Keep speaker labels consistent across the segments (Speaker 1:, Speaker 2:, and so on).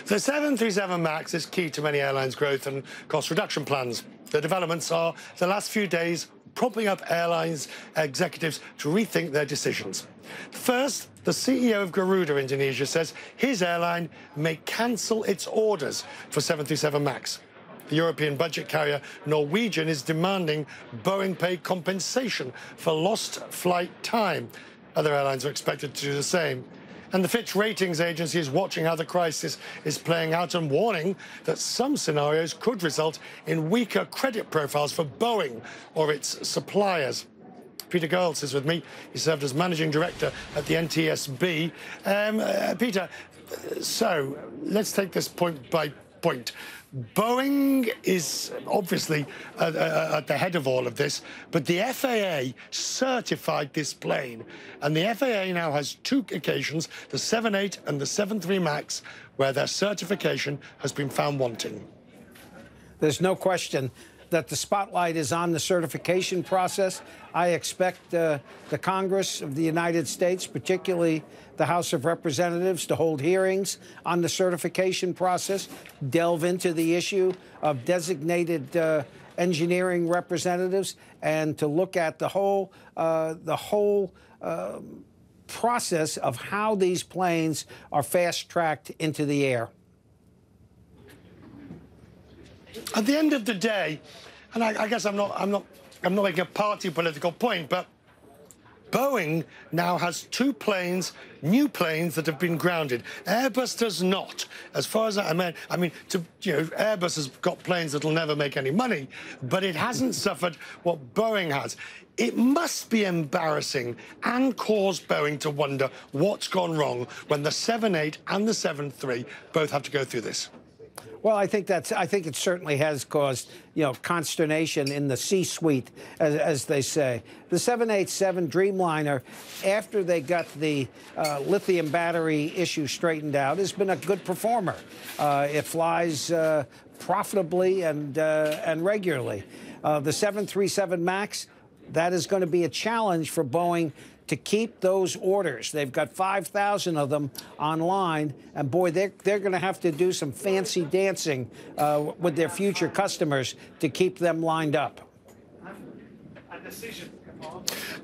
Speaker 1: The 737 MAX is key to many airlines' growth and cost reduction plans. The developments are the last few days prompting up airlines executives to rethink their decisions. First, the CEO of Garuda Indonesia says his airline may cancel its orders for 737 MAX. The European budget carrier Norwegian is demanding Boeing pay compensation for lost flight time. Other airlines are expected to do the same. And the Fitch Ratings agency is watching how the crisis is playing out and warning that some scenarios could result in weaker credit profiles for Boeing or its suppliers. Peter Goelz is with me. He served as managing director at the NTSB. Peter, so let's take this point by point. Boeing is obviously at the head of all of this, but the FAA certified this plane. And the FAA now has two occasions, the 787 and the 73 MAX, where their certification has been found wanting.
Speaker 2: There's no question that the spotlight is on the certification process. I expect the Congress of the United States, particularly the House of Representatives, to hold hearings on the certification process, delve into the issue of designated engineering representatives, and to look at the whole process of how these planes are fast-tracked into the air.
Speaker 1: At the end of the day, and I guess I'm not making a party political point, but Boeing now has two planes, new planes that have been grounded. Airbus does not. As far as I mean, Airbus has got planes that'll never make any money, but it hasn't suffered what Boeing has. It must be embarrassing and cause Boeing to wonder what's gone wrong when the 78 and the 73 both have to go through this.
Speaker 2: Well, I think it certainly has caused, consternation in the C-suite, as they say. The 787 Dreamliner, after they got the lithium battery issue straightened out, has been a good performer. It flies profitably and regularly. The 737 MAX, that is going to be a challenge for Boeing to keep those orders. They've got 5,000 of them online, and boy, they're going to have to do some fancy dancing with their future customers to keep them lined up.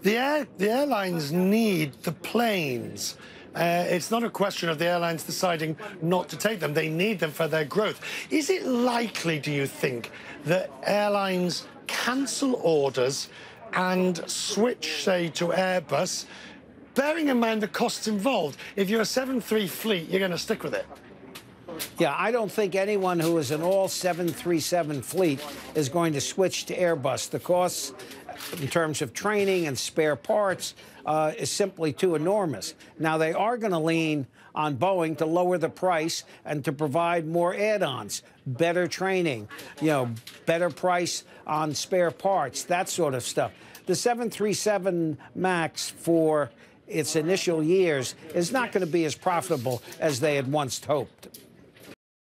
Speaker 1: The airlines need the planes. It's not a question of the airlines deciding not to take them. They need them for their growth. Is it likely, do you think, that airlines cancel orders and switch, say, to Airbus, bearing in mind the costs involved? If you're a 737 fleet, you're going to stick with it.
Speaker 2: Yeah, I don't think anyone who is an all 737 fleet is going to switch to Airbus. The costs in terms of training and spare parts is simply too enormous. Now, they are going to lean on Boeing to lower the price and to provide more add-ons, better training, better price on spare parts, that sort of stuff. The 737 MAX, for its initial years, is not going to be as profitable as they had once hoped.